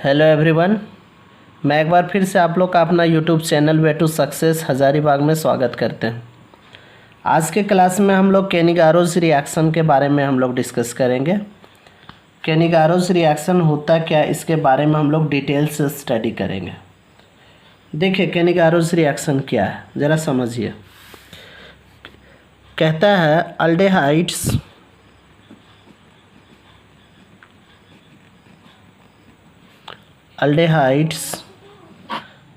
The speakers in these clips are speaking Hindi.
हेलो एवरीवन, मैं एक बार फिर से आप लोग का अपना YouTube channel way to success Hazaribagh में स्वागत करते हैं। आज के क्लास में हम लोग केनिगारोज रिएक्शन के बारे में हम लोग डिस्कस करेंगे। केनिगारोज रिएक्शन होता क्या, इसके बारे में हम लोग डिटेल से स्टडी करेंगे। देखिए केनिगारोज रिएक्शन क्या है, ज़रा समझिए। कहता है अल्डेहाइड्स।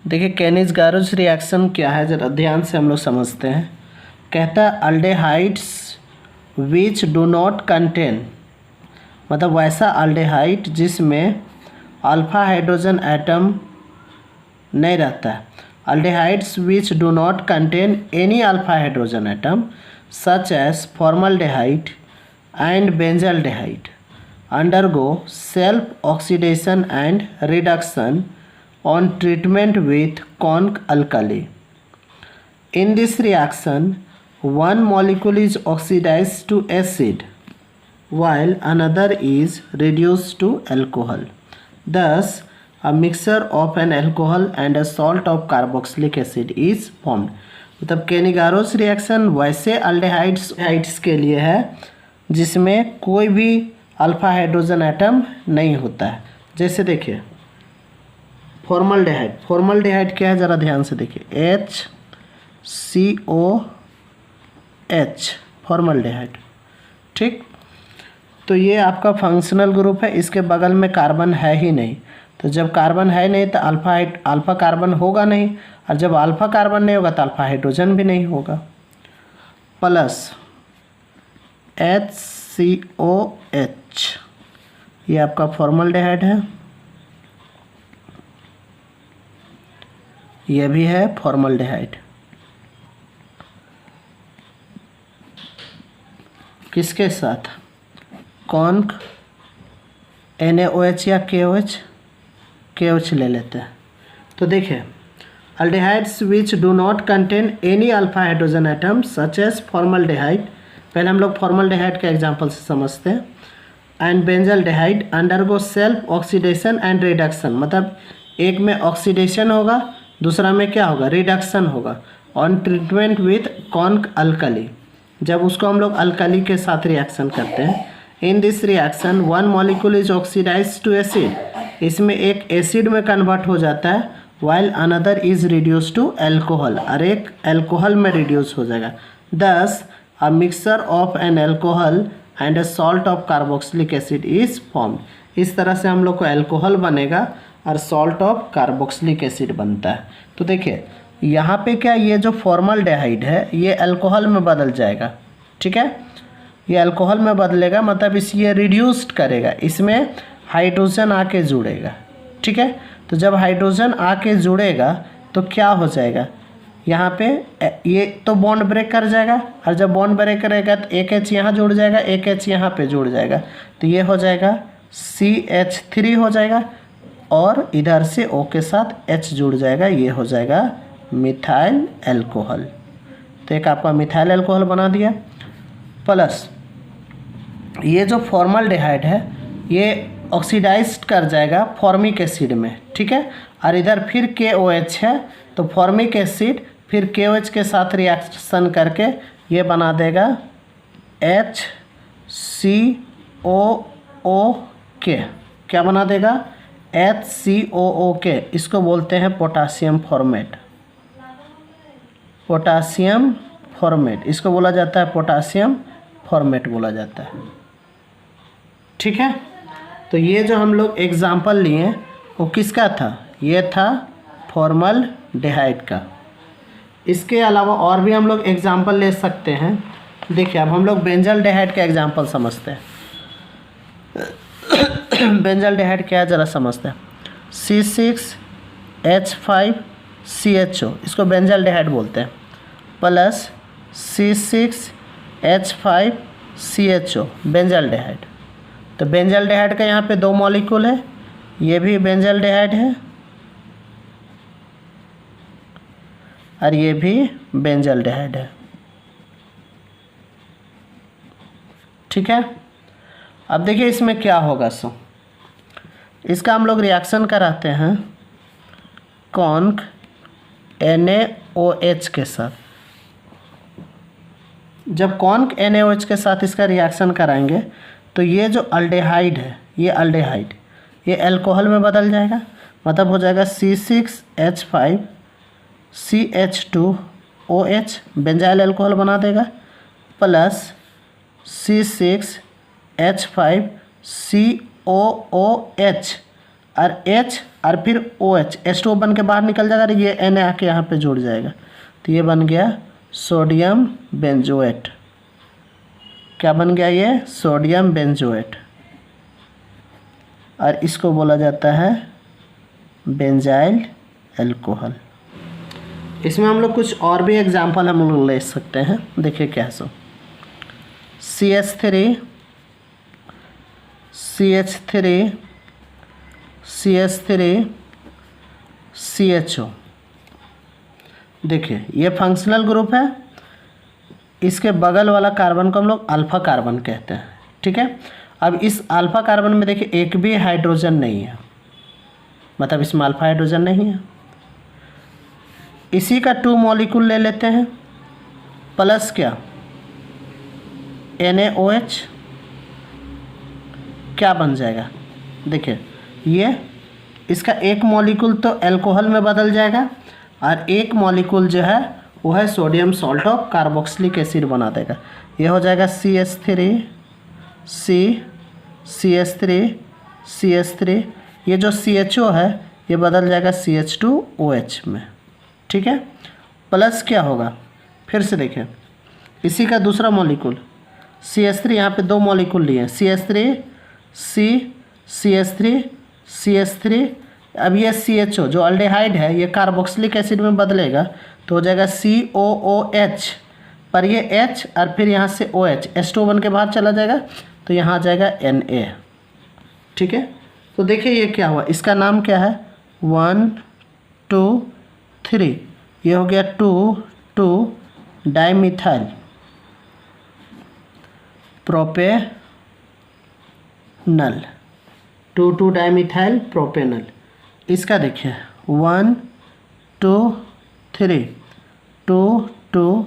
देखिए केनिगारोज रिएक्शन क्या है, ज़रा ध्यान से हम लोग समझते हैं। कहता है aldehydes which do not contain, मतलब वैसा अल्डेहाइड जिसमें अल्फा हाइड्रोजन एटम नहीं रहता है। Aldehydes which do not contain any alpha hydrogen atom such as formaldehyde and benzaldehyde undergo self oxidation and reduction on treatment with conc alkali. In this reaction, one molecule is oxidized to acid while another is reduced to alcohol. Thus, a mixture of an alcohol and a salt of carboxylic acid is formed. मतलब केनिगारोज रिएक्शन वैसे अल्डेहाइड्स के लिए है जिसमें कोई भी अल्फा हाइड्रोजन एटम नहीं होता है। जैसे देखिए फॉर्मल्डेहाइड क्या है, ज़रा ध्यान से देखिए, HCOH फॉर्मल्डेहाइड। ठीक, तो ये आपका फंक्शनल ग्रुप है, इसके बगल में कार्बन है ही नहीं। तो जब कार्बन है नहीं तो अल्फा कार्बन होगा नहीं, और जब अल्फा कार्बन नहीं होगा तो अल्फा हाइड्रोजन भी नहीं होगा। प्लस HCOH, ये आपका फॉर्मल्डेहाइड है, ये भी है फॉर्मल्डेहाइड। किसके साथ? कॉन्क NaOH या KOH ले लेते हैं। तो देखिए aldehydes which do not contain any alpha hydrogen atom such as formaldehyde, पहले हम लोग फॉर्मल्डेहाइड के एग्जांपल से समझते हैं। And benzaldehyde undergo self oxidation and reduction, मतलब एक में ऑक्सीडेशन होगा, दूसरा में क्या होगा, रिडक्शन होगा। On treatment with conc alkali, जब उसको हम लोग अल्कली के साथ रिएक्शन करते हैं। In this reaction one molecule is oxidise to acid, इसमें एक एसिड में कन्वर्ट हो जाता है। While another is reduce to alcohol, और एक एल्कोहल में रिड्यूस हो जाएगा। दस a mixture of an alcohol and a salt of carboxylic acid is formed. इस तरह से हम लोग को एल्कोहल बनेगा और सॉल्ट ऑफ कार्बोक्सिलिक एसिड बनता है। तो देखिए यहाँ पे क्या, ये जो फॉर्मल्डेहाइड है ये अल्कोहल में बदल जाएगा। ठीक है, ये अल्कोहल में बदलेगा, मतलब ये रिड्यूस्ड करेगा, इसमें हाइड्रोजन आके जुड़ेगा। ठीक है, तो जब हाइड्रोजन आके जुड़ेगा तो क्या हो जाएगा, यहाँ पे ये तो बॉन्ड ब्रेक कर जाएगा, और जब बॉन्ड ब्रेक करेगा तो एक H यहाँ जुड़ जाएगा, एक H यहाँ पे जुड़ जाएगा, तो ये हो जाएगा CH3 हो जाएगा, और इधर से O के साथ H जुड़ जाएगा, ये हो जाएगा मिथाइल एल्कोहल। तो एक आपका मिथाइल एल्कोहल बना दिया। प्लस ये जो फॉर्मल्डेहाइड है ये ऑक्सीडाइज्ड कर जाएगा फॉर्मिक एसिड में। ठीक है, और इधर फिर KOH है, तो फॉर्मिक एसिड फिर KOH के साथ रिएक्शन करके ये बना देगा HCOOK। क्या बना देगा? HCOOK। इसको बोलते हैं पोटासियम फॉर्मेट। पोटासियम फॉर्मेट इसको बोला जाता है, पोटासियम फॉर्मेट बोला जाता है। ठीक है, तो ये जो हम लोग एग्जाम्पल लिए वो किसका था? ये था फॉर्मल्डेहाइड का। इसके अलावा और भी हम लोग एग्जाम्पल ले सकते हैं। देखिए अब हम लोग बेंजल्डेहाइड का एग्जाम्पल समझते हैं। बेंजल्डेहाइड क्या है ज़रा समझते हैं। C6H5CHO, इसको बेंजल्डेहाइड बोलते हैं, प्लस C6H5CHO बेंजल्डेहाइड। तो बेंजल्डेहाइड का यहाँ पे दो मॉलिक्यूल है, ये भी बेंजल्डेहाइड है और ये भी बेंजल्डेहाइड है। ठीक है, अब देखिए इसमें क्या होगा। इसका हम लोग रिएक्शन कराते हैं कॉन्क NaOH के साथ। जब कॉन्क NaOH के साथ इसका रिएक्शन कराएंगे तो ये जो अल्डेहाइड है, ये अल्डेहाइड ये अल्कोहल में बदल जाएगा, मतलब हो जाएगा C6H5CH2OH बेंजाइल अल्कोहल बना देगा, प्लस C6H5COOH और H और फिर OH, H2O बन के बाहर निकल जाएगा, ये Na आके यहाँ पे जुड़ जाएगा, तो ये बन गया सोडियम बेंजोएट। क्या बन गया ये? Sodium benzoate. और इसको बोला जाता है बेंजाइल अल्कोहल। इसमें हम लोग कुछ और भी एग्जांपल हम लोग ले सकते हैं, देखिए क्या सो CH3 CHO। देखिए ये फंक्शनल ग्रुप है, इसके बगल वाला कार्बन को हम लोग अल्फा कार्बन कहते हैं, ठीक है। अब इस अल्फा कार्बन में देखिए एक भी हाइड्रोजन नहीं है, मतलब इसमें अल्फा हाइड्रोजन नहीं है। इसी का 2 मॉलिक्यूल ले लेते हैं, प्लस क्या NaOH, क्या बन जाएगा? देखिए ये इसका एक मॉलिक्यूल तो अल्कोहल में बदल जाएगा और एक मॉलिक्यूल जो है वो है sodium salt of carboxylic acid बना देगा। ये हो जाएगा CH3 ये जो CHO है ये बदल जाएगा CH2OH में, ठीक है। प्लस क्या होगा? फिर से देखें इसी का दूसरा मॉलिक्यूल CH3, यहाँ पे 2 मॉलिक्यूल लिए CH3। अब ये CHO जो अल्डेहाइड है ये कार्बोक्सिलिक एसिड में बदलेगा तो हो जाएगा COOH, पर ये H और फिर यहाँ से OH, H2O बन के बाहर चला जाएगा तो यहाँ आ जाएगा Na, ठीक है। तो देखिए ये क्या हुआ, इसका नाम क्या है 1 2 3, ये हो गया 2 डाइमिथाइल प्रोपेनल, 2 डाइमिथाइल प्रोपेनल। इसका देखिए 1 2 3 2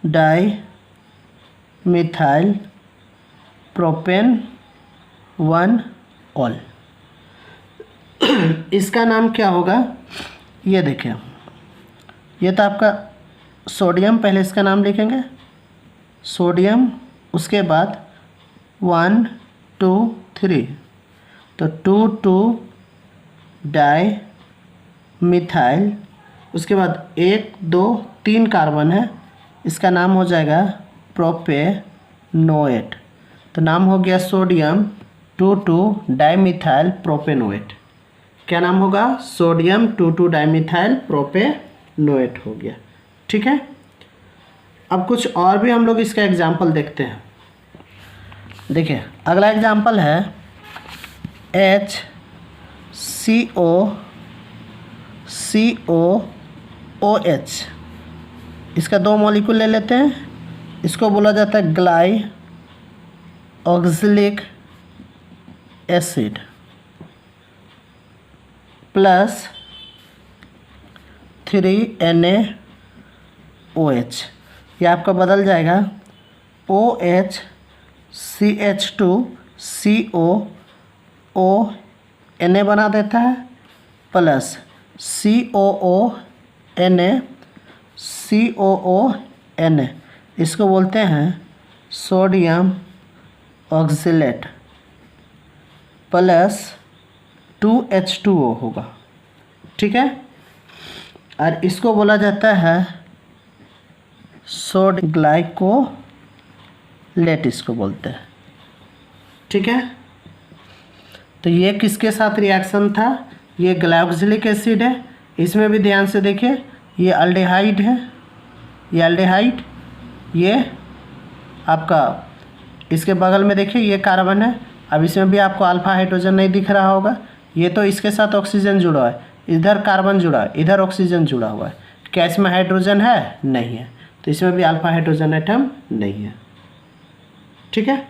डाइमिथाइल प्रोपेन 1 ऑल। इसका नाम क्या होगा? ये देखिए ये तो आपका सोडियम, पहले इसका नाम लिखेंगे सोडियम, उसके बाद 1 2 3 तो 2 डाइमिथाइल, उसके बाद 1 2 3 कार्बन है, इसका नाम हो जाएगा प्रोपेनोएट, तो नाम हो गया सोडियम 2 डाइमिथाइल प्रोपेनोएट। क्या नाम होगा? सोडियम 2 डाइमिथाइल प्रोपेनोएट हो गया, ठीक है। अब कुछ और भी हम लोग इसका एग्जाम्पल देखते हैं। देखिए अगला एग्जाम्पल है HCOOH। इसका 2 मॉलिक्यूल ले लेते हैं, इसको बोला जाता है ग्लाइऑक्सिलिक एसिड प्लस 3NaOH। ये आपका बदल जाएगा OH CH2CO Na बना देता है, प्लस COONA, इसको बोलते हैं सोडियम ऑक्सिलेट, प्लस 2H2O होगा, ठीक है। और इसको बोला जाता है सोडियम ग्लाइकोलेट, इसको बोलते हैं, ठीक है। तो ये किसके साथ रिएक्शन था? ये ग्लाइकोक्सिलिक एसिड है, इसमें भी ध्यान से देखिए ये अल्डेहाइड है, ये अल्डेहाइड, ये आपका इसके बगल में देखिए ये कार्बन है। अब इसमें भी आपको अल्फा हाइड्रोजन नहीं दिख रहा होगा, ये तो इसके साथ ऑक्सीजन जुड़ा है, इधर कार्बन जुड़ा है, इधर ऑक्सीजन जुड़ा हुआ है। क्या इसमें हाइड्रोजन है? नहीं है, तो इसमें भी अल्फा हाइड्रोजन एटम नहीं है, ठीक है।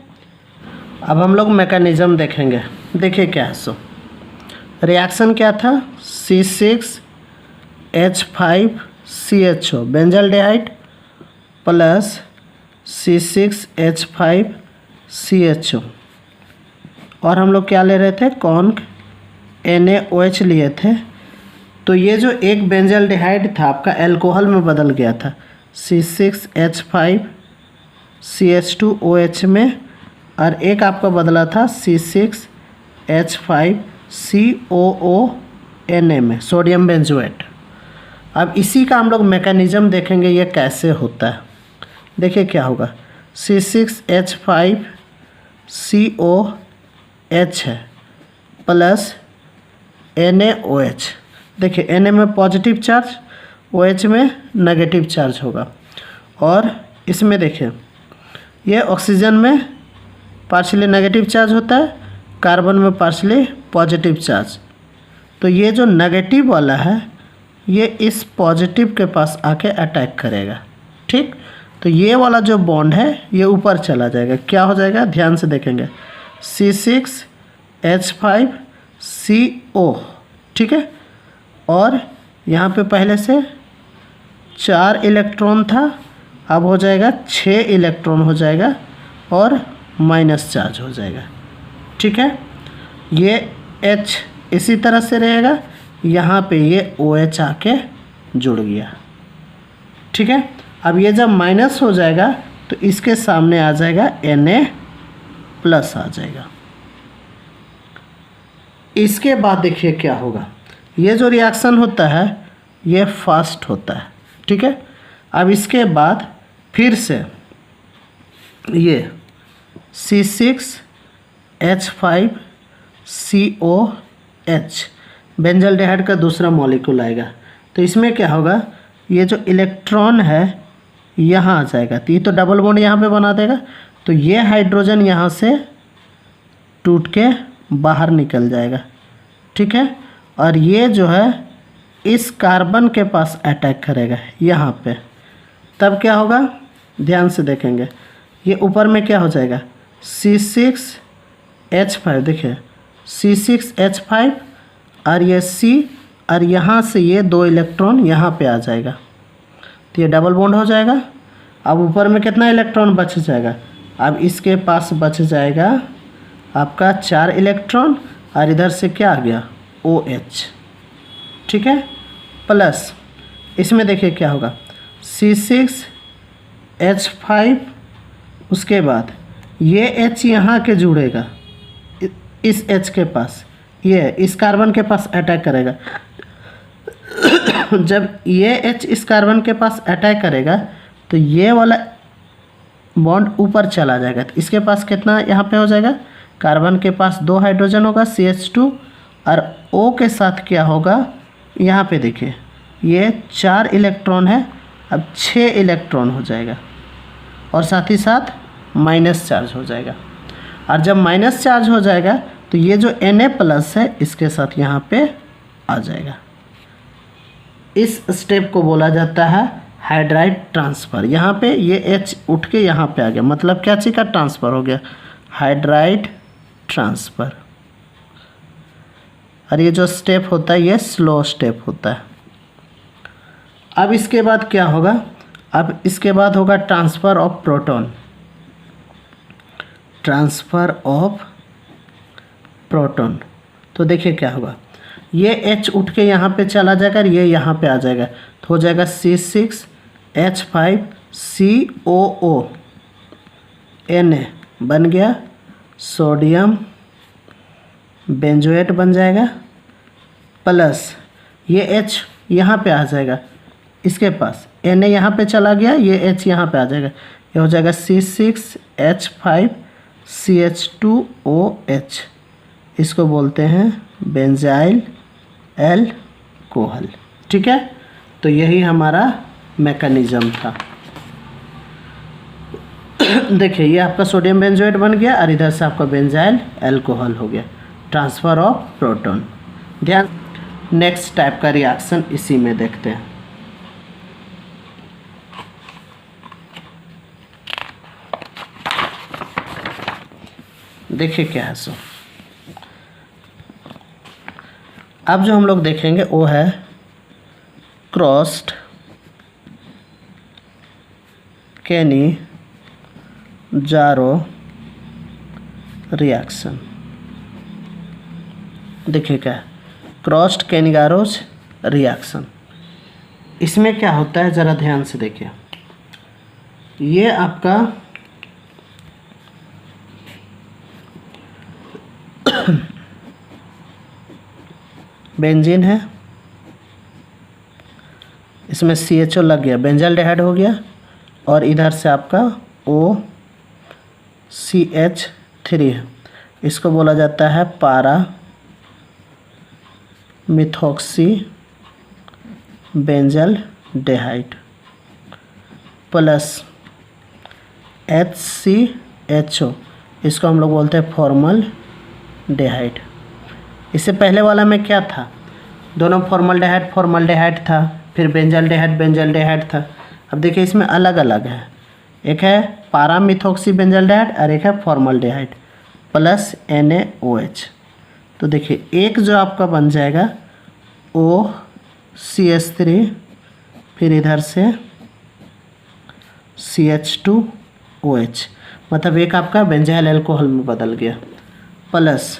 अब हम लोग मैकेनिज्म देखेंगे, देखिए क्या है सो रिएक्शन क्या था, C6H5CHO बेंजल्डिहाइड प्लस C6H5CHO, और हम लोग क्या ले रहे थे, कॉन्क NaOH लिए थे। तो ये जो एक बेंजल्डिहाइड था आपका एल्कोहल में बदल गया था C6H5CH2OH में, और एक आपका बदला था C6H5COONA में, सोडियम बेंजोएट। अब इसी का हम लोग मैकेनिज्म देखेंगे ये कैसे होता है। देखिए क्या होगा, C6H5COH है प्लस NaOH। देखिए Na में पॉजिटिव चार्ज, OH में नेगेटिव चार्ज होगा, और इसमें देखिए ये ऑक्सीजन में पार्शियली नेगेटिव चार्ज होता है, कार्बन में पार्शियली पॉजिटिव चार्ज। तो ये जो नेगेटिव वाला है ये इस पॉजिटिव के पास आके अटैक करेगा, ठीक। तो ये वाला जो बॉन्ड है ये ऊपर चला जाएगा, क्या हो जाएगा, ध्यान से देखेंगे, C6H5CO, ठीक है। और यहाँ पे पहले से 4 इलेक्ट्रॉन था, अब हो जाएगा 6 इलेक्ट्रॉन हो जाएगा और माइनस चार्ज हो जाएगा, ठीक है। ये H इसी तरह से रहेगा, यहाँ पे ये OH आके जुड़ गया, ठीक है। अब ये जब माइनस हो जाएगा तो इसके सामने आ जाएगा Na प्लस आ जाएगा। इसके बाद देखिए क्या होगा, ये जो रिएक्शन होता है ये फास्ट होता है, ठीक है। अब इसके बाद फिर से ये C6H5COH बेंजल्डिहाइड का दूसरा मॉलिक्यूल आएगा। तो इसमें क्या होगा, ये जो इलेक्ट्रॉन है यहाँ आ जाएगा, तो ये तो डबल बॉन्ड यहाँ पे बना देगा, तो ये हाइड्रोजन यहाँ से टूट के बाहर निकल जाएगा, ठीक है। और ये जो है इस कार्बन के पास अटैक करेगा यहाँ पे, तब क्या होगा, ध्यान से देखेंगे, ये ऊपर में क्या हो जाएगा, C6H5, देखिए C6H5 और ये C, और यहाँ से ये 2 इलेक्ट्रॉन यहाँ पे आ जाएगा, तो ये डबल बॉन्ड हो जाएगा। अब ऊपर में कितना इलेक्ट्रॉन बच जाएगा, अब इसके पास बच जाएगा आपका 4 इलेक्ट्रॉन, और इधर से क्या आ गया, OH, ठीक है। प्लस इसमें देखिए क्या होगा, C6H5, उसके बाद ये H यहाँ के जुड़ेगा इस H के पास, ये इस कार्बन के पास अटैक करेगा। जब ये H इस कार्बन के पास अटैक करेगा तो ये वाला बॉन्ड ऊपर चला जाएगा, तो इसके पास कितना यहाँ पे हो जाएगा, कार्बन के पास 2 हाइड्रोजन होगा CH2, और O के साथ क्या होगा, यहाँ पे देखिए ये 4 इलेक्ट्रॉन है, अब 6 इलेक्ट्रॉन हो जाएगा, और साथ ही साथ माइनस चार्ज हो जाएगा। और जब माइनस चार्ज हो जाएगा तो ये जो Na प्लस है इसके साथ यहाँ पे आ जाएगा। इस स्टेप को बोला जाता है हाइड्राइड ट्रांसफ़र। यहाँ पे ये H उठ के यहाँ पे आ गया, मतलब क्या चीज़ का ट्रांसफ़र हो गया, हाइड्राइड ट्रांसफ़र। और ये जो स्टेप होता है ये स्लो स्टेप होता है। अब इसके बाद क्या होगा, अब इसके बाद होगा transfer of proton, transfer of proton. तो देखिए क्या होगा, ये H उठ के यहाँ पे चला जाएगा और ये यहाँ पे आ जाएगा, तो हो जाएगा C6H5COO Na बन गया, सोडियम बेंजोएट बन जाएगा, प्लस ये H यहाँ पे आ जाएगा, इसके पास Na यहाँ पे चला गया, ये H यहाँ पे आ जाएगा, ये हो जाएगा C6H5CH2OH, इसको बोलते हैं बेंजाइल एल्कोहल, ठीक है। तो यही हमारा मैकेनिज्म था। देखिए ये आपका सोडियम बेंजोएट बन गया और इधर से आपका बेंजाइल एल्कोहल हो गया, ट्रांसफ़र ऑफ प्रोटॉन। ध्यान, नेक्स्ट टाइप का रिएक्शन इसी में देखते हैं। देखिए क्या है सो, अब जो हम लोग देखेंगे वो है क्रॉस्ड कैनिजारो रिएक्शन। देखिए क्या है क्रॉस्ड कैनिजारोज रिएक्शन। इसमें क्या होता है ज़रा ध्यान से देखिए। ये आपका बेंजीन है, इसमें CHO लग गया, बेंजाल्डिहाइड हो गया, और इधर से आपका OCH3 है। इसको बोला जाता है पारा मिथॉक्सी बेंजाल्डिहाइड प्लस HCHO, इसको हम लोग बोलते हैं फॉर्मलडिहाइड। इससे पहले वाला में क्या था, दोनों फॉर्मलडिहाइड था, फिर बेंजाल्डिहाइड था। अब देखिए इसमें अलग अलग है, एक है पारामिथॉक्सी बेंजाल्डिहाइड और एक है फॉर्मलडिहाइड प्लस NaOH। तो देखिए एक जो आपका बन जाएगा OCH3, फिर इधर से CH2OH, मतलब एक आपका बेंजाइल अल्कोहल में बदल गया, प्लस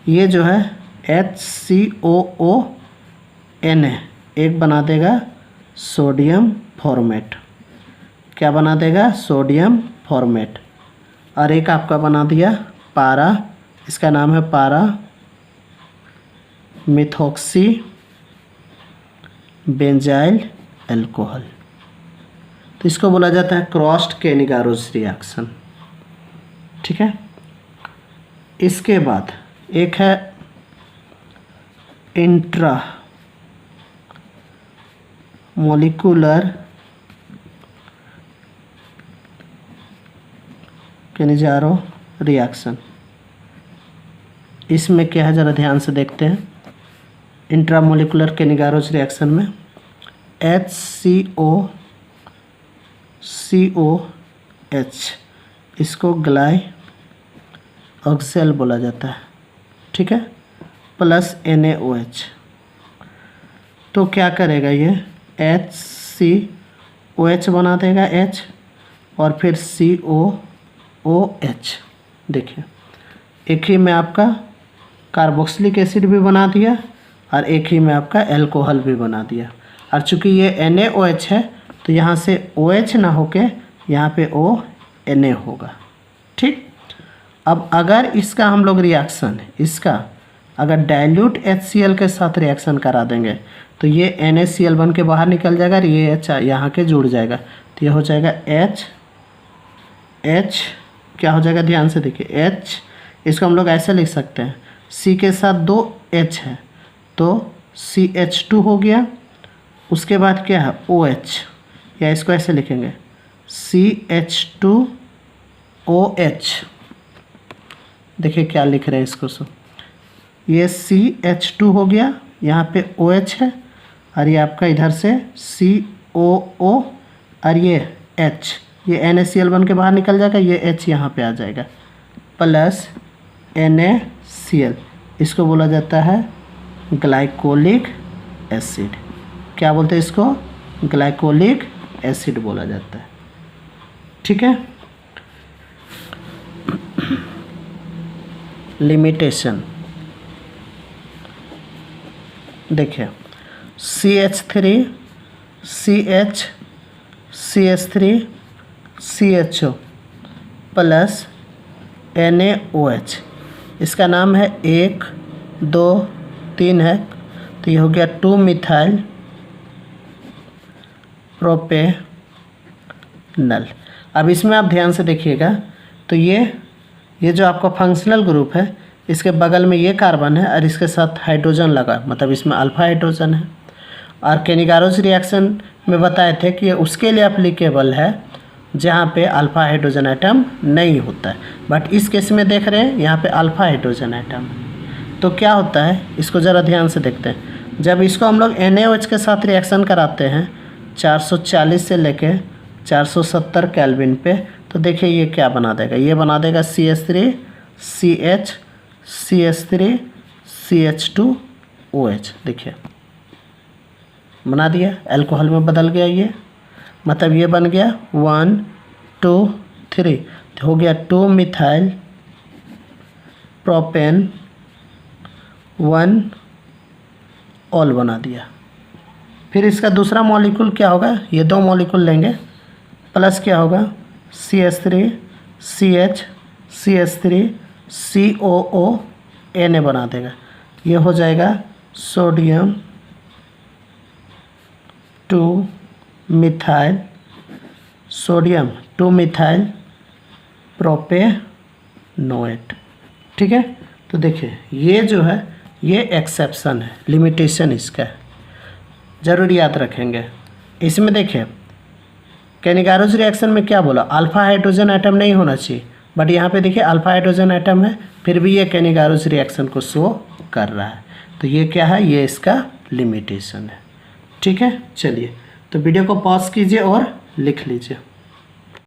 ये जो है HCOONA एक बना देगा सोडियम फॉर्मेट। क्या बना देगा, सोडियम फॉर्मेट। और एक आपका बना दिया पारा, इसका नाम है पारा मिथॉक्सी बेंजाइल अल्कोहल। तो इसको बोला जाता है क्रॉस्ड कैनिजारोज रिएक्शन। ठीक है। इसके बाद एक है इंट्रा मॉलिक्यूलर कैनिजारो रिएक्शन। इसमें क्या है ज़रा ध्यान से देखते हैं। इंट्रामोलिकुलर कैनिजारोज रिएक्शन में HCOCOH इसको ग्लाई ऑक्सेल बोला जाता है, ठीक है, प्लस NaOH। तो क्या करेगा ये HCOH बना देगा H और फिर COOH। देखिए एक ही में आपका कार्बोक्सिलिक एसिड भी बना दिया और एक ही में आपका अल्कोहल भी बना दिया। और चूँकि ये NaOH है तो यहाँ से OH ना होके यहाँ पे ONA होगा। ठीक। अब अगर इसका हम लोग रिएक्शन इसका अगर डाइल्यूट HCl के साथ रिएक्शन करा देंगे तो ये NaCl बन के बाहर निकल जाएगा और ये H यहाँ के जुड़ जाएगा, तो ये हो जाएगा H क्या हो जाएगा, ध्यान से देखिए H। इसको हम लोग ऐसे लिख सकते हैं, C के साथ 2 H है तो CH2 हो गया। उसके बाद क्या है OH, या इसको ऐसे लिखेंगे CH2OH। देखिए क्या लिख रहे हैं इसको सो, ये CH2 हो गया, यहाँ पे OH है और ये आपका इधर से COO और ये H, ये NaCl बन के बाहर निकल जाएगा, ये H यहाँ पे आ जाएगा प्लस NaCl। इसको बोला जाता है ग्लाइकोलिक एसिड। क्या बोलते हैं इसको, ग्लाइकोलिक एसिड बोला जाता है। ठीक है। लिमिटेशन देखिए CH3 CH CH3 CHO plus NaOH। इसका नाम है 1 2 3 है, तो ये हो गया 2 मिथाइल प्रोपेनल। अब इसमें आप ध्यान से देखिएगा तो ये जो आपका फंक्शनल ग्रुप है इसके बगल में ये कार्बन है और इसके साथ हाइड्रोजन लगा, मतलब इसमें अल्फा हाइड्रोजन है। और कैनिजारोज रिएक्शन में बताए थे कि ये उसके लिए एप्लीकेबल है जहाँ पे अल्फा हाइड्रोजन आइटम नहीं होता है, बट इस केस में देख रहे हैं यहाँ पे अल्फा हाइड्रोजन आइटम। तो क्या होता है इसको ज़रा ध्यान से देखते हैं। जब इसको हम लोग NaOH के साथ रिएक्शन कराते हैं 440 से लेके 470 केल्विन पे, तो देखिए ये क्या बना देगा, ये बना देगा CH3 CH CH3 CH2 OH, देखिए बना दिया, अल्कोहल में बदल गया ये, मतलब ये बन गया 1 2 3, हो गया 2 मिथाइल प्रोपेन 1 ऑल बना दिया। फिर इसका दूसरा मॉलिक्यूल क्या होगा, ये 2 मॉलिक्यूल लेंगे, प्लस क्या होगा CH3 CH CH3 COO Na बना देगा, ये हो जाएगा सोडियम 2 मिथाइल प्रोपेनोएट। ठीक है, तो देखिए ये जो है ये एक्सेप्शन है, लिमिटेशन इसका है, ज़रूर याद रखेंगे। इसमें देखिए कैनिगारोज रिएक्शन में क्या बोला, अल्फा हाइड्रोजन एटम नहीं होना चाहिए, बट यहाँ पे देखिए अल्फा हाइड्रोजन एटम है, फिर भी ये कैनिगारोज रिएक्शन को शो कर रहा है, तो ये क्या है, ये इसका लिमिटेशन है। ठीक है, चलिए तो वीडियो को पॉज कीजिए और लिख लीजिए।